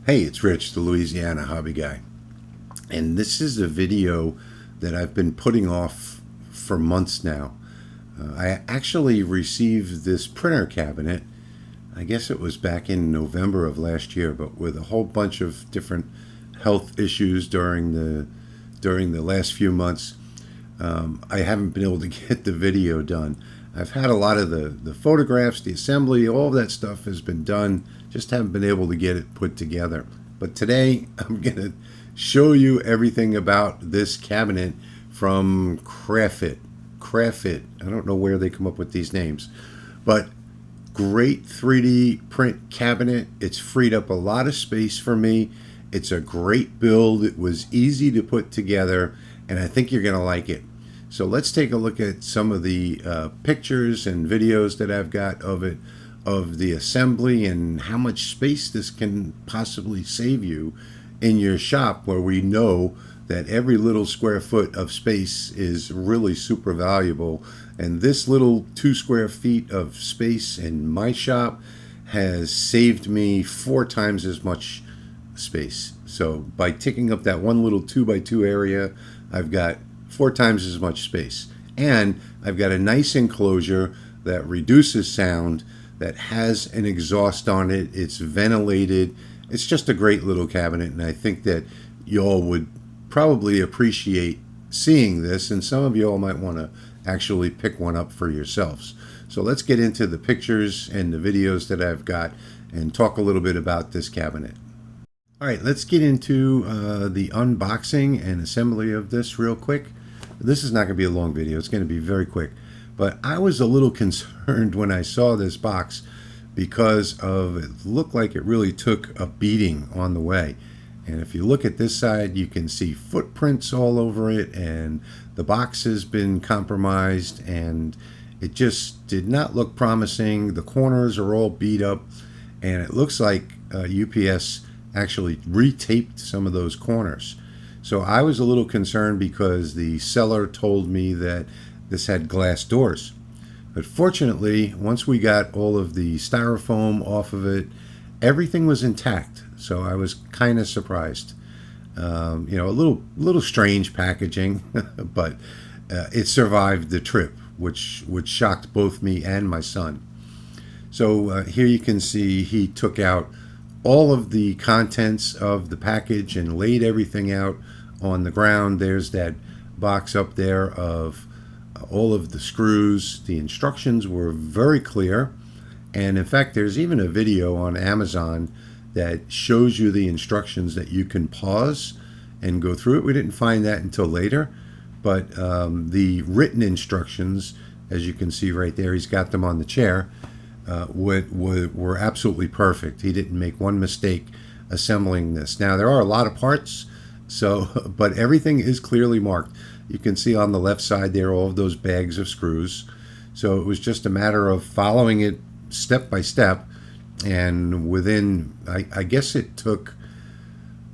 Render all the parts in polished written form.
Hey, it's Rich, the Louisiana Hobby Guy. And this is a video that I've been putting off for months now. I actually received this printer cabinet, I guess it was back in November of last year, but with a whole bunch of different health issues during the last few months, I haven't been able to get the video done. I've had a lot of the photographs, the assembly, all of that stuff has been done. Just haven't been able to get it put together. But today I'm going to show you everything about this cabinet from Crafit. Crafit. I don't know where they come up with these names. But great 3D print cabinet. It's freed up a lot of space for me. It's a great build. It was easy to put together, and I think you're going to like it. So let's take a look at some of the pictures and videos that I've got of it, of the assembly, and how much space this can possibly save you in your shop, where we know that every little square foot of space is really super valuable. And this little 2 square feet of space in my shop has saved me 4 times as much space. So by taking up that one little 2x2 area, I've got 4 times as much space. And I've got a nice enclosure that reduces sound, that has an exhaust on it. It's ventilated. It's just a great little cabinet, and I think that y'all would probably appreciate seeing this, and some of y'all might want to actually pick one up for yourselves. So let's get into the pictures and the videos that I've got and talk a little bit about this cabinet. All right, let's get into the unboxing and assembly of this real quick. This is not going to be a long video. It's going to be very quick. But I was a little concerned when I saw this box because of it looked like it really took a beating on the way. And if you look at this side, you can see footprints all over it, and the box has been compromised, and it just did not look promising. The corners are all beat up, and it looks like UPS actually retaped some of those corners. So I was a little concerned because the seller told me that this had glass doors. But fortunately, once we got all of the styrofoam off of it, everything was intact. So I was kind of surprised. A little strange packaging, but it survived the trip, which shocked both me and my son. So here you can see he took out all of the contents of the package and laid everything out on the ground. There's that box up there of all of the screws. The instructions were very clear, and in fact there's even a video on Amazon that shows you the instructions that you can pause and go through it. We didn't find that until later, but the written instructions, as you can see right there, he's got them on the chair, were absolutely perfect. He didn't make one mistake assembling this. Now there are a lot of parts, but everything is clearly marked. You can see on the left side there all of those bags of screws. So it was just a matter of following it step by step, and within, I guess it took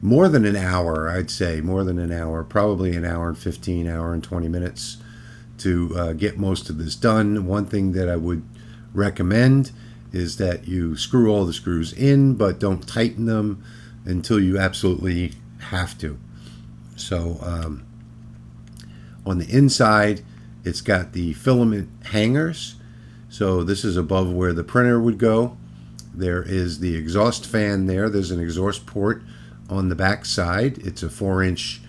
more than an hour, I'd say more than an hour, probably an hour and 15, hour and 20 minutes to get most of this done. One thing that I would recommend is that you screw all the screws in, but don't tighten them until you absolutely have to. So on the inside, it's got the filament hangers. So this is above where the printer would go. There is the exhaust fan there. There's an exhaust port on the back side. It's a 4-inch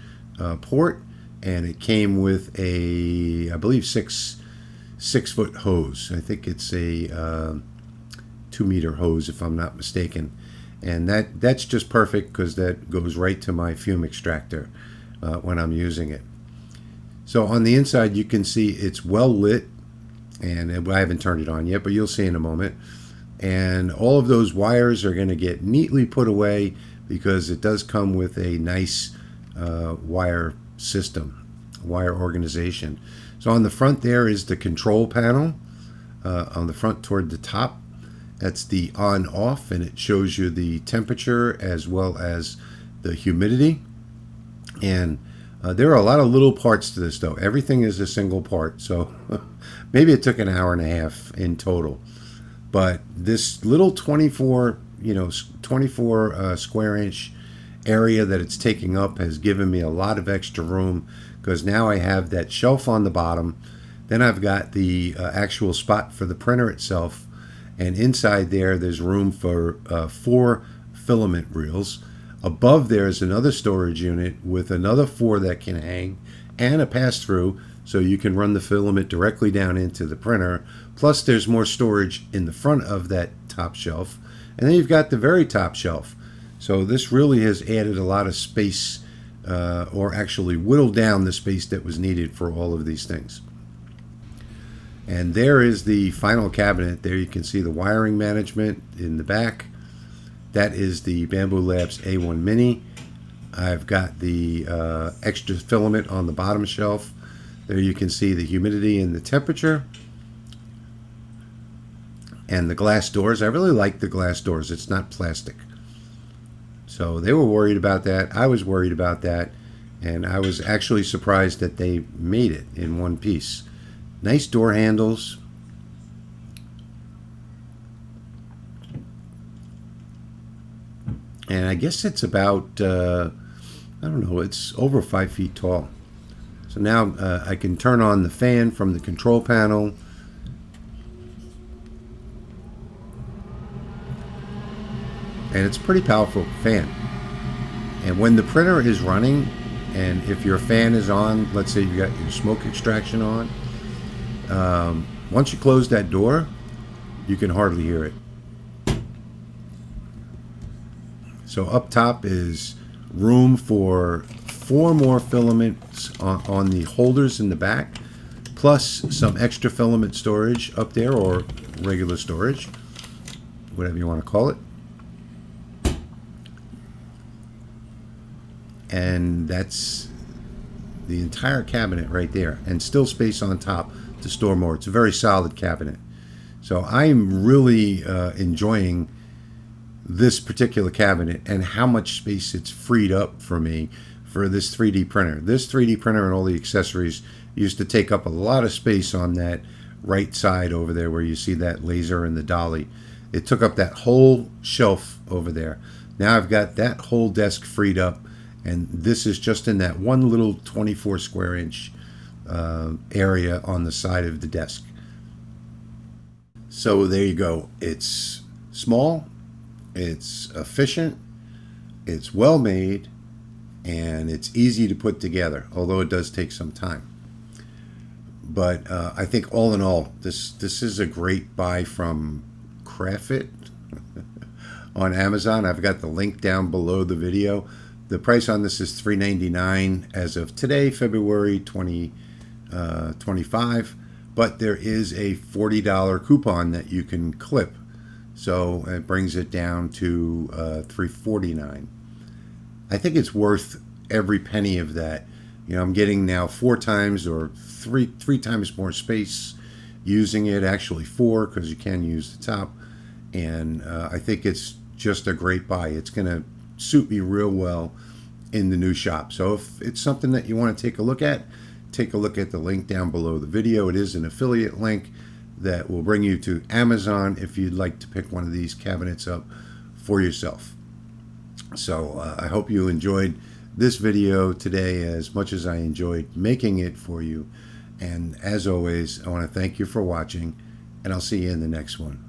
port, and it came with a, I believe, 6-foot hose. I think it's a 2-meter hose, if I'm not mistaken. And that's just perfect because that goes right to my fume extractor when I'm using it. So on the inside, you can see it's well lit, and I haven't turned it on yet, but you'll see in a moment. And all of those wires are going to get neatly put away because it does come with a nice wire system, wire organization. So on the front there is the control panel. On the front toward the top, that's the on-off, and it shows you the temperature as well as the humidity. And there are a lot of little parts to this, though. Everything is a single part, so maybe it took an hour and a half in total. But this little 24 24 square inch area that it's taking up has given me a lot of extra room, because now I have that shelf on the bottom. Then I've got the actual spot for the printer itself, and inside there's room for 4 filament reels. Above there is another storage unit with another 4 that can hang, and a pass-through, so you can run the filament directly down into the printer. Plus there's more storage in the front of that top shelf, and then you've got the very top shelf. So this really has added a lot of space, or actually whittled down the space that was needed for all of these things. And there is the final cabinet. There you can see the wiring management in the back. That is the Bambu Labs A1 Mini. I've got the extra filament on the bottom shelf. There you can see the humidity and the temperature. And the glass doors. I really like the glass doors. It's not plastic. So they were worried about that. I was worried about that. And I was actually surprised that they made it in one piece. Nice door handles. And I guess it's about, I don't know, it's over 5 feet tall. So now I can turn on the fan from the control panel. And it's a pretty powerful fan. And when the printer is running, and if your fan is on, let's say you got your smoke extraction on, once you close that door, you can hardly hear it. So up top is room for 4 more filaments on the holders in the back, plus some extra filament storage up there, or regular storage, whatever you want to call it. And that's the entire cabinet right there, and still space on top to store more. It's a very solid cabinet. So I'm really enjoying this particular cabinet and how much space it's freed up for me for this 3D printer. This 3D printer and all the accessories used to take up a lot of space on that right side over there where you see that laser and the dolly. It took up that whole shelf over there. Now I've got that whole desk freed up, and this is just in that one little 24 square inch area on the side of the desk. So there you go. It's small, it's efficient, it's well made, and it's easy to put together, although it does take some time. But I think all in all, this is a great buy from Crafit on Amazon. I've got the link down below the video. The price on this is $3.99 as of today, February 2025. But there is a $40 coupon that you can clip, so it brings it down to $3.49. I think it's worth every penny of that. You know, I'm getting now 4 times or three times more space using it. Actually 4, because you can use the top. And I think it's just a great buy. It's going to suit me real well in the new shop. So if it's something that you want to take a look at the link down below the video. It is an affiliate link that will bring you to Amazon if you'd like to pick one of these cabinets up for yourself. So I hope you enjoyed this video today as much as I enjoyed making it for you. And as always, I want to thank you for watching, and I'll see you in the next one.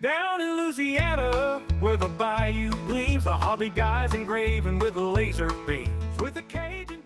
Down in Louisiana, where the bayou gleams, the hobby guys engraving with laser beams, with a Cajun